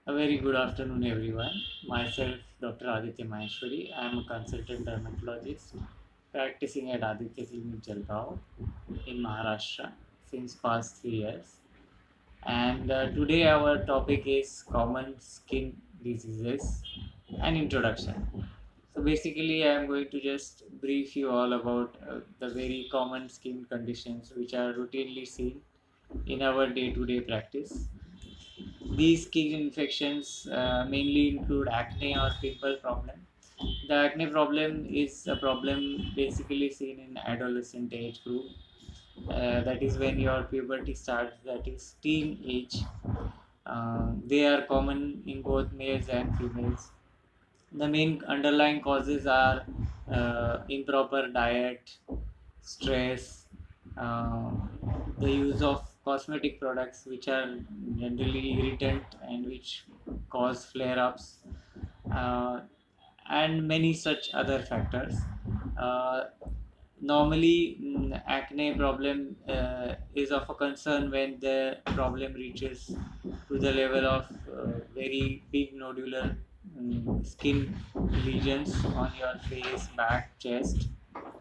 A very good afternoon, everyone. Myself, Dr. Aditya Maheshwari. I am a consultant dermatologist practicing at Aditya Clinic, Jalgaon in Maharashtra since past 3 years. And today our topic is common skin diseases and introduction. So basically, I am going to just brief you all about the very common skin conditions which are routinely seen in our day-to-day practice. These skin infections mainly include acne or pimple problem. The acne problem is a problem basically seen in adolescent age group. That is when your puberty starts, that is teen age. They are common in both males and females. The main underlying causes are improper diet, stress, uh, the use of cosmetic products which are generally irritant and which cause flare ups, uh, and many such other factors. Uh, Normally, acne problem is of a concern when the problem reaches to the level of very big nodular skin lesions on your face, back, chest,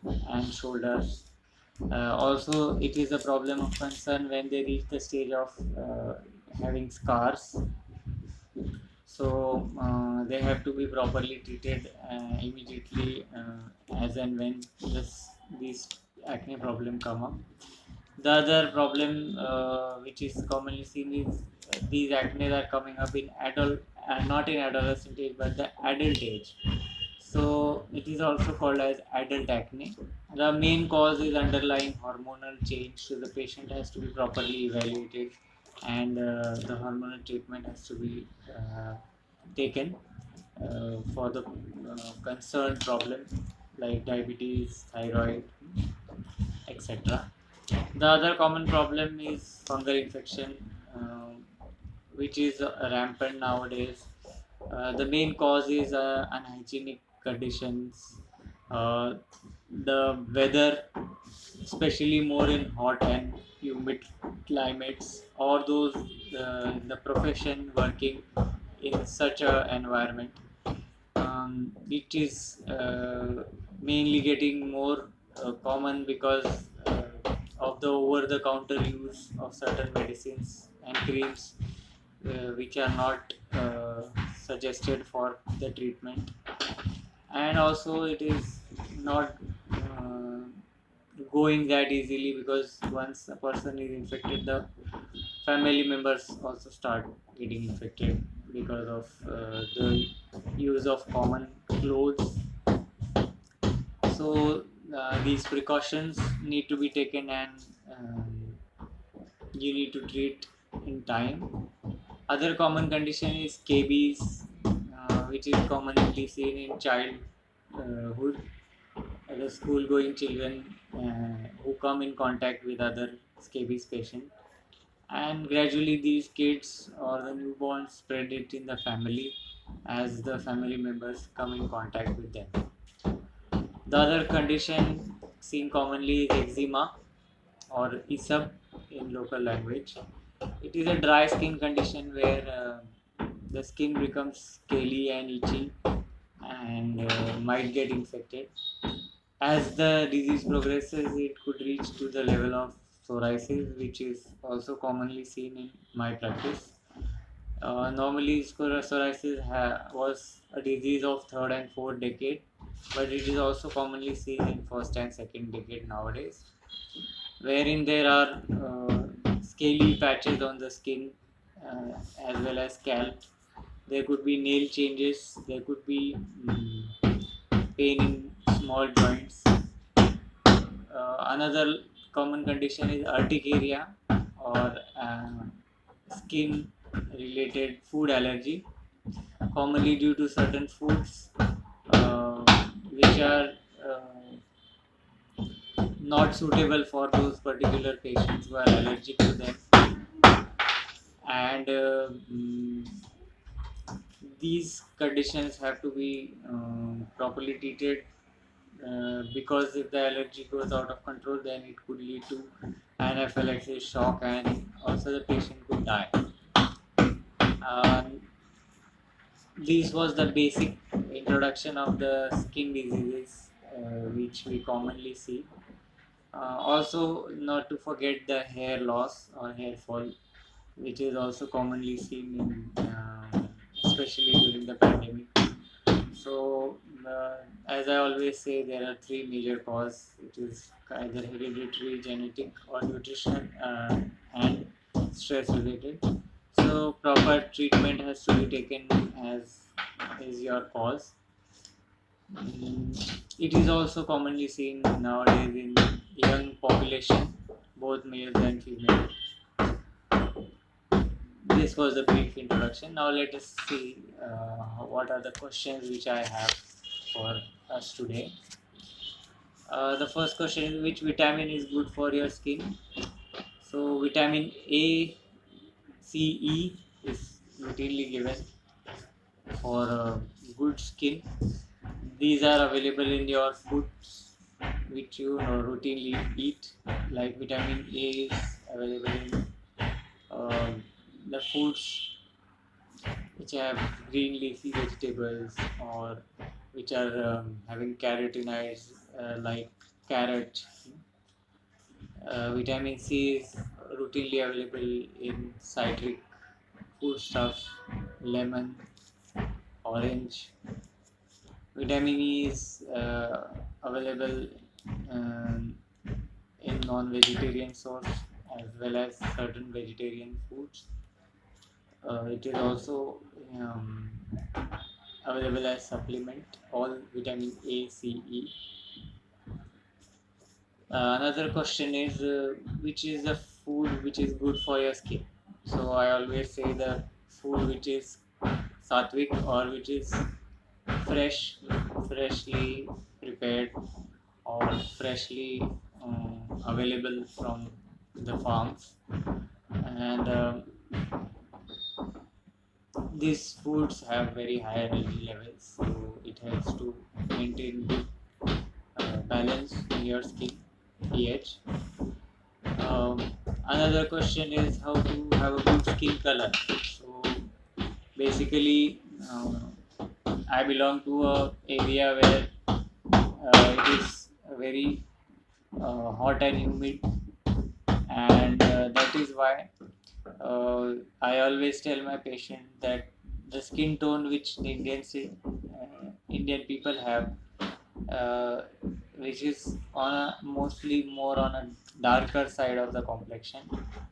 and shoulders. Also, it is a problem of concern when they reach the stage of having scars. So they have to be properly treated immediately as and when these acne problem come up. The other problem which is commonly seen is these acne are coming up in adult, not in adolescent age, but the adult age. So it is also called as adult acne. The main cause is underlying hormonal change, so the patient has to be properly evaluated, and the hormonal treatment has to be taken for the concerned problem like diabetes, thyroid, etc. The other common problem is fungal infection, which is rampant nowadays. The main cause is unhygienic conditions. Uh, the weather, especially more in hot and humid climates, or those in the profession working in such a environment, it is mainly getting more common because of the over-the-counter use of certain medicines and creams which are not suggested for the treatment, and also it is not going that easily because once a person is infected, the family members also start getting infected because of the use of common clothes. So these precautions need to be taken, and you need to treat in time. Other common condition is scabies, which is commonly seen in childhood, the school-going children who come in contact with other scabies patients, and gradually these kids or the newborns spread it in the family as the family members come in contact with them. The other condition seen commonly is eczema or ISAB in local language. It is a dry skin condition where the skin becomes scaly and itchy and might get infected. As the disease progresses, it could reach to the level of psoriasis, which is also commonly seen in my practice. Normally, psoriasis was a disease of third and fourth decade, but it is also commonly seen in first and second decade nowadays, wherein there are scaly patches on the skin as well as scalp. There could be nail changes. There could be pain in small joints. Another common condition is urticaria or skin related food allergy, commonly due to certain foods which are not suitable for those particular patients who are allergic to them. And these conditions have to be properly treated because if the allergy goes out of control, then it could lead to anaphylaxis shock, and also the patient could die. this was the basic introduction of the skin diseases which we commonly see. Also, not to forget the hair loss or hair fall, which is also commonly seen in, especially during the pandemic. So, as I always say, there are three major causes. It is either hereditary, genetic, or nutrition and stress related. So, proper treatment has to be taken as is your cause. It is also commonly seen nowadays in young population, both males and females. This was a brief introduction. Now let us see what are the questions which I have for us today. The first question is, which vitamin is good for your skin? So vitamin A, C, E is routinely given for good skin. These are available in your foods which you routinely eat. Like vitamin A is available in the foods which have green leafy vegetables or which are having carotenoids like carrot. Vitamin C is routinely available in citric foodstuffs, lemon, orange. Vitamin E is available um, in non-vegetarian source as well as certain vegetarian foods. It is also um, available as supplement, all vitamin A, C, E. Another question is, which is the food which is good for your skin? So I always say the food which is sattvic or which is freshly prepared or freshly available from the farms, and these foods have very high energy levels, so it helps to maintain good balance in your skin pH. Another question is how to have a good skin color. So basically, I belong to a area where it is very hot and humid, and that is why I always tell my patient that the skin tone which the Indian people have, uh, which is on a, mostly more on a darker side of the complexion,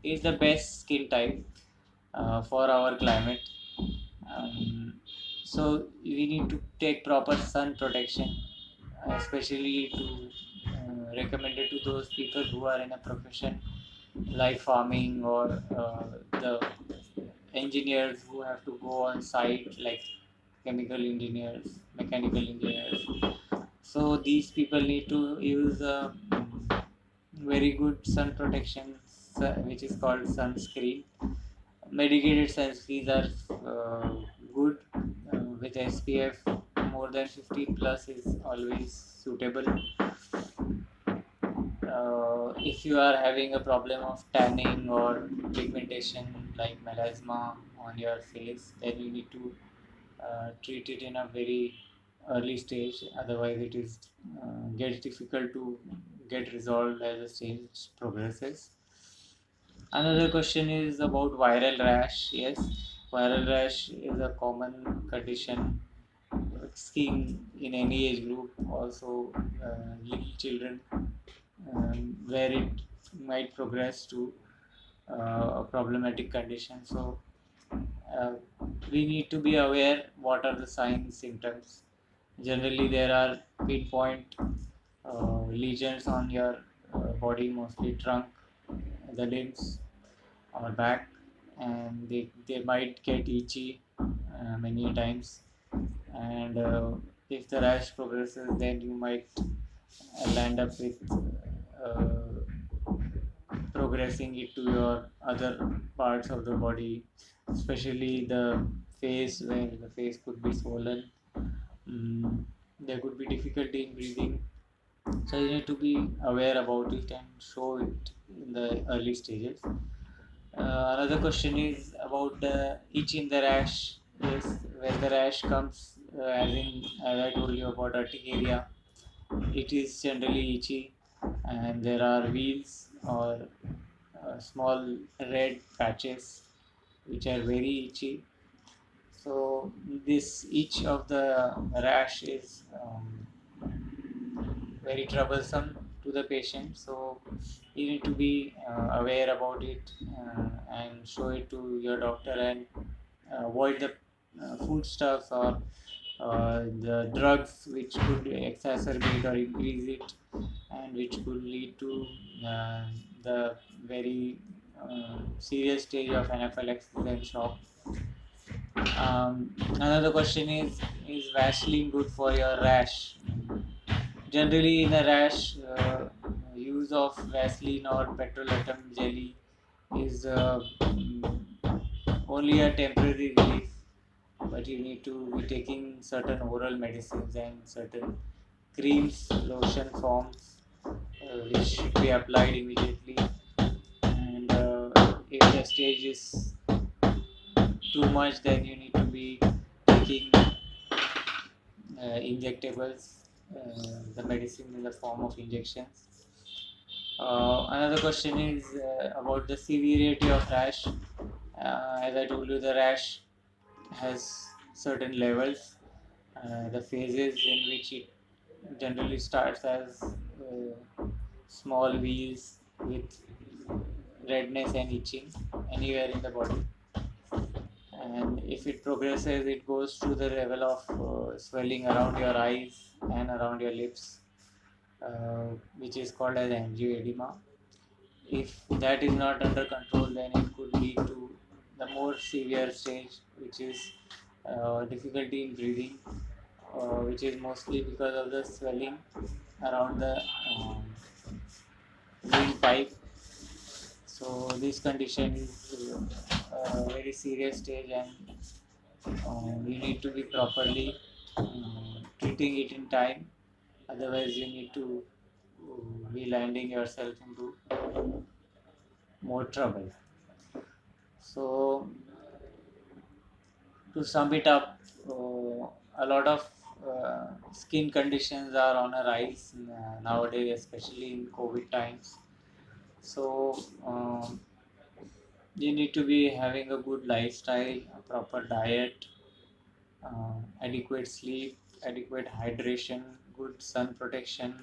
is the best skin type for our climate. Um, so we need to take proper sun protection, especially to recommended to those people who are in a profession like farming or the engineers who have to go on site like chemical engineers, mechanical engineers. So these people need to use a very good sun protection, which is called sunscreen. Medicated sunscreens are good with SPF more than 15 plus is always suitable. If you are having a problem of tanning or pigmentation like melasma on your face, then you need to treat it in a very early stage. Otherwise, it is gets difficult to get resolved as the stage progresses. Another question is about viral rash. Yes, viral rash is a common condition skin in any age group, also little children, where it might progress to a problematic condition. So uh, we need to be aware what are the signs, symptoms. Generally, there are pinpoint lesions on your body, mostly trunk, the limbs, or back, and they might get itchy many times. And if the rash progresses, then you might land up with progressing it to your other parts of the body, especially the face, where the face could be swollen. There could be difficulty in breathing, so you need to be aware about it and show it in the early stages. Another question is about the itch in the rash. Yes, when the rash comes, as I told you about urticaria, it is generally itchy, and there are wheals or small red patches which are very itchy. So this each of the rash is very troublesome to the patient. So you need to be aware about it and show it to your doctor, and avoid the foodstuffs or the drugs which could exacerbate or increase it, and which could lead to uh, the very serious stage of anaphylaxis and shock. Another question is Vaseline good for your rash? Generally, in a rash, use of Vaseline or petrolatum jelly is only a temporary relief, but you need to be taking certain oral medicines and certain creams, lotion forms, which should be applied immediately. And if the stage is too much, then you need to be taking injectables, the medicine in the form of injections. Another question is about the severity of rash. As I told you, the rash has certain levels, the phases in which it generally starts as small wheals with redness and itching anywhere in the body, and if it progresses, it goes to the level of swelling around your eyes and around your lips, which is called as angioedema. If that is not under control, then it could lead to the more severe stage, which is difficulty in breathing, which is mostly because of the swelling around the windpipe. So this condition is a very serious stage, and you need to be properly treating it in time. Otherwise, you need to be landing yourself into more trouble. So to sum it up, a lot of skin conditions are on a rise nowadays, especially in COVID times. So you need to be having a good lifestyle, a proper diet, adequate sleep, adequate hydration, good sun protection,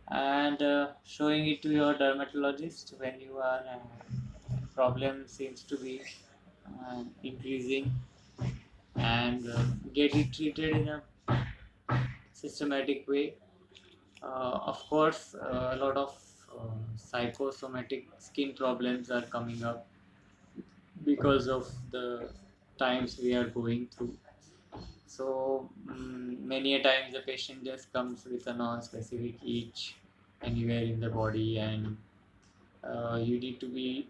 and showing it to your dermatologist when your problem seems to be increasing, and get it treated in a systematic way. Of course, a lot of psychosomatic skin problems are coming up because of the times we are going through. So many a times the patient just comes with a non-specific itch anywhere in the body, and you need to be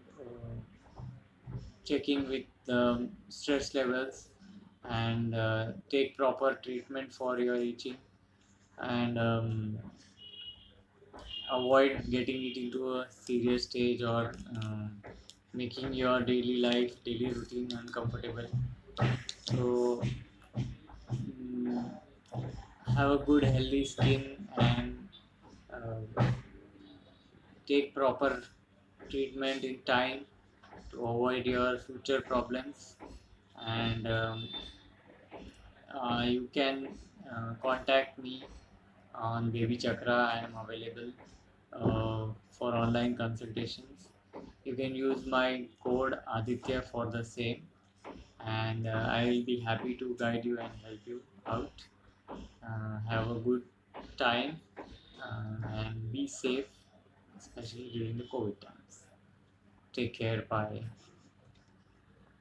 checking with the stress levels, and take proper treatment for your itching, and avoid getting it into a serious stage, or making your daily life, daily routine uncomfortable. So mm, have a good healthy skin, and uh, take proper treatment in time to avoid your future problems, and you can contact me on Baby Chakra. I am available for online consultations. You can use my code Aditya for the same, and I will be happy to guide you and help you out. Have a good time, and be safe, especially during the COVID times. Take care. Bye.